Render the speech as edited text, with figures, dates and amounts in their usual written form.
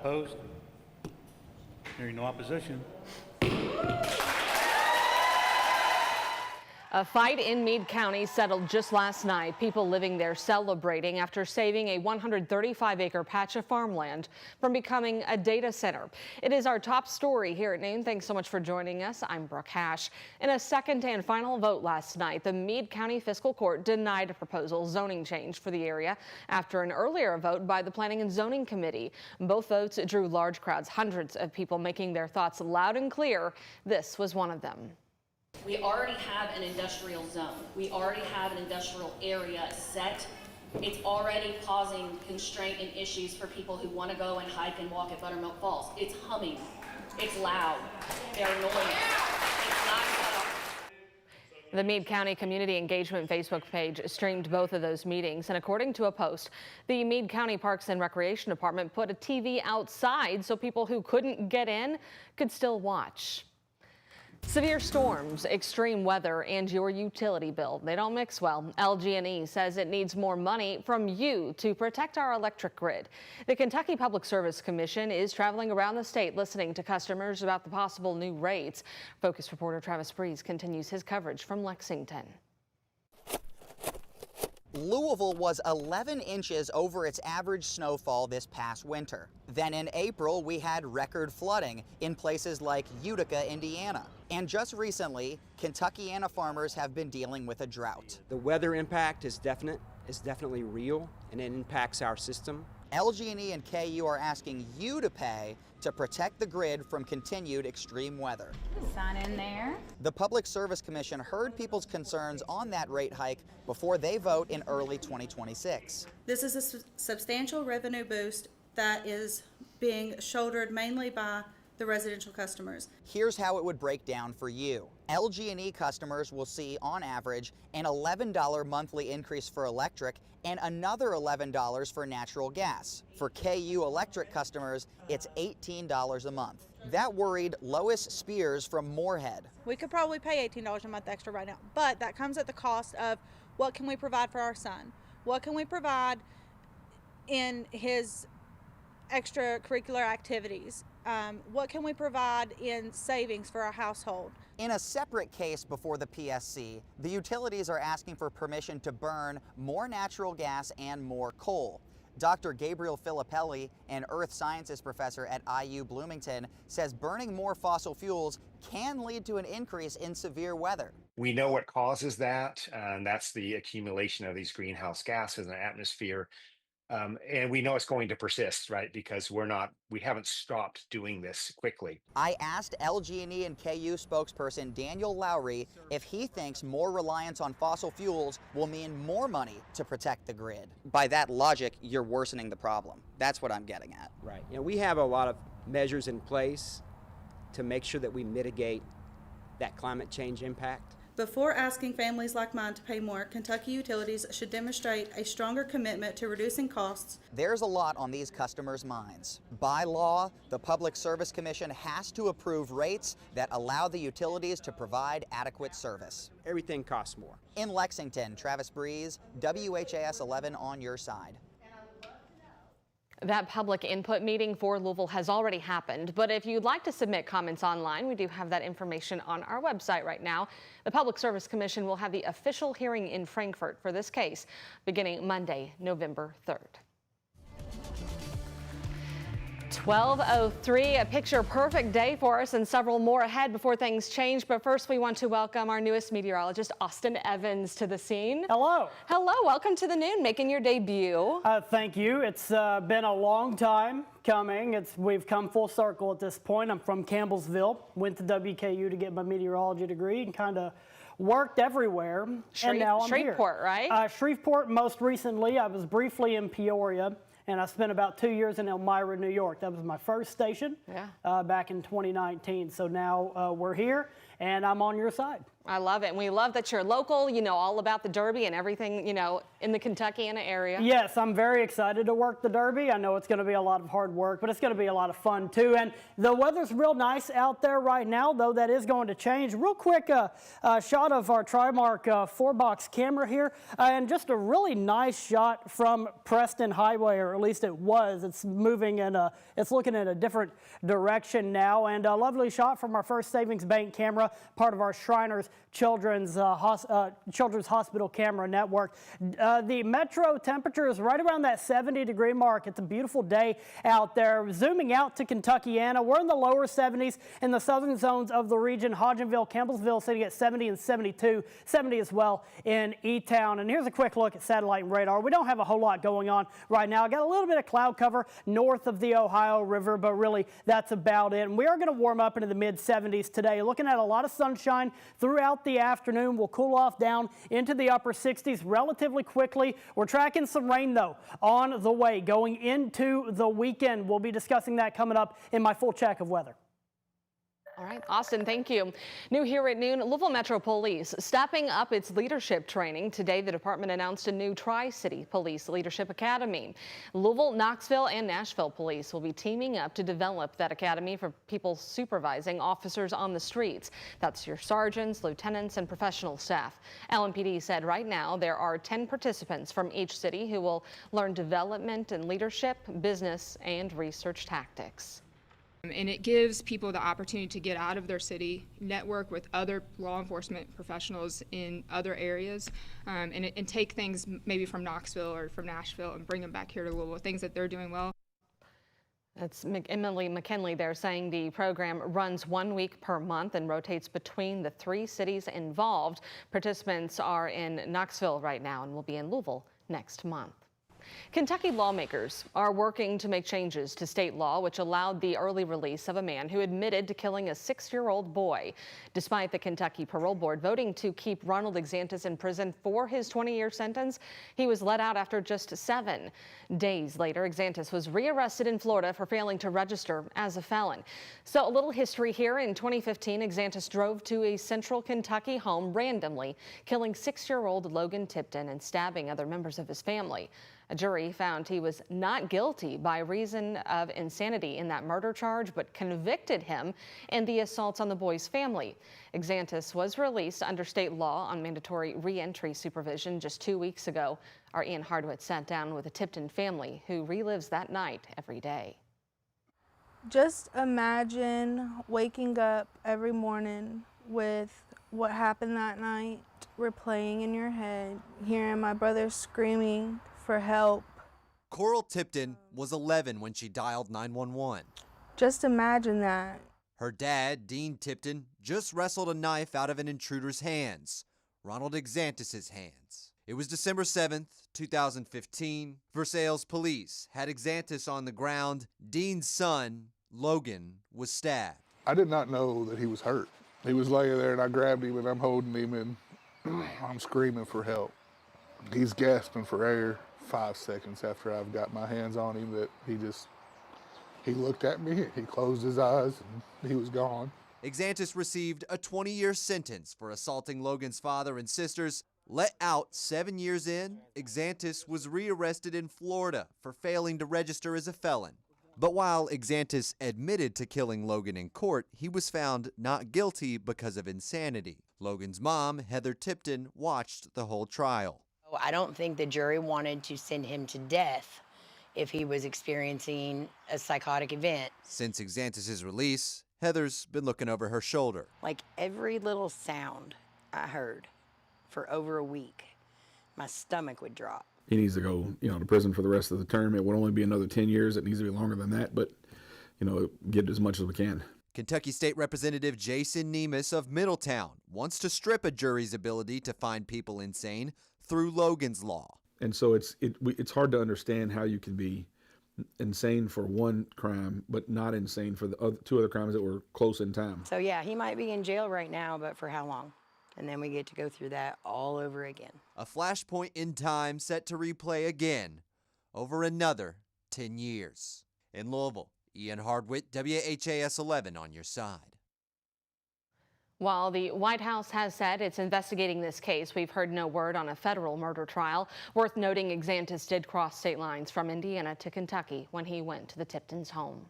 Opposed? Hearing no opposition. A fight in Meade County settled just last night. People living there celebrating after saving a 135-acre patch of farmland from becoming a data center. It is our top story here at noon. Thanks so much for joining us. I'm Brooke Hash. In a second and final vote last night, the Meade County Fiscal Court denied a proposal zoning change for the area after an earlier vote by the Planning and Zoning Committee. Both votes drew large crowds, hundreds of people making their thoughts loud and clear. This was one of them. We already have an industrial zone. We already have an industrial area set. It's already causing constraint and issues for people who want to go and hike and walk at Buttermilk Falls. It's humming. It's loud. They're annoying. It's not set up. The Meade County Community Engagement Facebook page streamed both of those meetings, and according to a post, the Meade County Parks and Recreation Department put a TV outside so people who couldn't get in could still watch. Severe storms, extreme weather, and your utility bill, they don't mix well. LG&E says it needs more money from you to protect our electric grid. The Kentucky Public Service Commission is traveling around the state listening to customers about the possible new rates. Focus reporter Travis Breeze continues his coverage from Lexington. Louisville was 11 inches over its average snowfall this past winter. Then in April, we had record flooding in places like Utica, Indiana. And just recently, Kentuckiana farmers have been dealing with a drought. The weather impact is definitely real, and it impacts our system. LG&E and KU are asking you to pay to protect the grid from continued extreme weather. Sign in there. The Public Service Commission heard people's concerns on that rate hike before they vote in early 2026. This is a substantial revenue boost that is being shouldered mainly by the residential customers. Here's how it would break down for you. LG&E customers will see, on average, an $11 monthly increase for electric and another $11 for natural gas. For KU electric customers, it's $18 a month. That worried Lois Spears from Moorhead. We could probably pay $18 a month extra right now, but that comes at the cost of what can we provide for our son? What can we provide in his extracurricular activities? What can we provide in savings for our household? In a separate case before the PSC, the utilities are asking for permission to burn more natural gas and more coal. Dr. Gabriel Filippelli, an earth sciences professor at IU Bloomington, says burning more fossil fuels can lead to an increase in severe weather. We know what causes that, and that's the accumulation of these greenhouse gases in the atmosphere. And we know it's going to persist, right? Because we haven't stopped doing this quickly. I asked LG&E and KU spokesperson Daniel Lowry if he thinks more reliance on fossil fuels will mean more money to protect the grid. By that logic, you're worsening the problem. That's what I'm getting at. Right. We have a lot of measures in place to make sure that we mitigate that climate change impact. Before asking families like mine to pay more, Kentucky utilities should demonstrate a stronger commitment to reducing costs. There's a lot on these customers' minds. By law, the Public Service Commission has to approve rates that allow the utilities to provide adequate service. Everything costs more. In Lexington, Travis Breeze, WHAS11 on your side. That public input meeting for Louisville has already happened, but if you'd like to submit comments online, we do have that information on our website right now. The Public Service Commission will have the official hearing in Frankfort for this case beginning Monday, November 3rd. 12:03, a picture-perfect day for us and several more ahead before things change. But first, we want to welcome our newest meteorologist, Austin Evans, to the scene. Hello. Hello, welcome to the Noon, making your debut. Thank you. It's been a long time coming. We've come full circle at this point. I'm from Campbellsville, went to WKU to get my meteorology degree and kind of worked everywhere. And now I'm here. Shreveport, right? Shreveport, most recently. I was briefly in Peoria. And I spent about 2 years in Elmira, New York. That was my first station back in 2019. So now we're here. and I'm on your side. I love it. And we love that you're local, you know all about the Derby and everything, you know, in the Kentuckiana area. Yes, I'm very excited to work the Derby. I know it's going to be a lot of hard work, but it's going to be a lot of fun too. And the weather's real nice out there right now, though that is going to change. Real quick shot of our Trimark 4-box camera here, and just a really nice shot from Preston Highway, or at least it was. It's moving and it's looking in a different direction now. And a lovely shot from our First Savings Bank camera, part of our Shriners Children's Hospital camera network. The metro temperature is right around that 70-degree mark. It's a beautiful day out there. Zooming out to Kentuckiana, we're in the lower 70s in the southern zones of the region. Hodgenville, Campbellsville sitting at 70 and 72, 70 as well in E-Town. And here's a quick look at satellite and radar. We don't have a whole lot going on right now. Got a little bit of cloud cover north of the Ohio River, but really that's about it. And we are going to warm up into the mid-70s today. Looking at a lot of sunshine throughout the afternoon. We'll cool off down into the upper 60s relatively quickly. We're tracking some rain, though, on the way going into the weekend. We'll be discussing that coming up in my full check of weather. All right, Austin, thank you. New here at noon, Louisville Metro Police stepping up its leadership training. Today, the department announced a new Tri-City Police Leadership Academy. Louisville, Knoxville, and Nashville Police will be teaming up to develop that academy for people supervising officers on the streets. That's your sergeants, lieutenants, and professional staff. LMPD said right now there are 10 participants from each city who will learn development in leadership, business, and research tactics. And it gives people the opportunity to get out of their city, network with other law enforcement professionals in other areas, and take things maybe from Knoxville or from Nashville and bring them back here to Louisville, things that they're doing well. That's Emily McKinley there saying the program runs 1 week per month and rotates between the 3 cities involved. Participants are in Knoxville right now and will be in Louisville next month. Kentucky lawmakers are working to make changes to state law which allowed the early release of a man who admitted to killing a 6-year-old boy. Despite the Kentucky Parole Board voting to keep Ronald Exantis in prison for his 20-year sentence, he was let out after just 7 days later. Exantis was rearrested in Florida for failing to register as a felon. So a little history here. In 2015, Exantis drove to a central Kentucky home randomly, killing 6-year-old Logan Tipton and stabbing other members of his family. A jury found he was not guilty by reason of insanity in that murder charge, but convicted him in the assaults on the boy's family. Exantis was released under state law on mandatory re-entry supervision just 2 weeks ago. Our Ian Hardwick sat down with a Tipton family who relives that night every day. Just imagine waking up every morning with what happened that night replaying in your head, hearing my brother screaming for help. Coral Tipton was 11 when she dialed 911. Just imagine that. Her dad, Dean Tipton, just wrestled a knife out of an intruder's hands, Ronald Exantis' hands. It was December 7th, 2015. Versailles police had Exantis on the ground. Dean's son, Logan, was stabbed. I did not know that he was hurt. He was laying there and I grabbed him and I'm holding him and I'm screaming for help. He's gasping for air 5 seconds after I've got my hands on him that he looked at me, he closed his eyes, and he was gone. Exantis received a 20-year sentence for assaulting Logan's father and sisters. Let out 7 years in, Exantis was rearrested in Florida for failing to register as a felon. But while Exantis admitted to killing Logan in court, he was found not guilty because of insanity. Logan's mom, Heather Tipton, watched the whole trial. I don't think the jury wanted to send him to death if he was experiencing a psychotic event. Since Exantis' release, Heather's been looking over her shoulder. Like every little sound I heard for over a week, my stomach would drop. He needs to go, to prison for the rest of the term. It would only be another 10 years. It needs to be longer than that, but, get as much as we can. Kentucky State Representative Jason Nemes of Middletown wants to strip a jury's ability to find people insane through Logan's law. And so it's hard to understand how you can be insane for one crime, but not insane for the 2 other crimes that were close in time. So yeah, he might be in jail right now, but for how long? And then we get to go through that all over again. A flashpoint in time set to replay again over another 10 years. In Louisville, Ian Hardwick, WHAS11 on your side. While the White House has said it's investigating this case, we've heard no word on a federal murder trial. Worth noting, Exantis did cross state lines from Indiana to Kentucky when he went to the Tipton's home.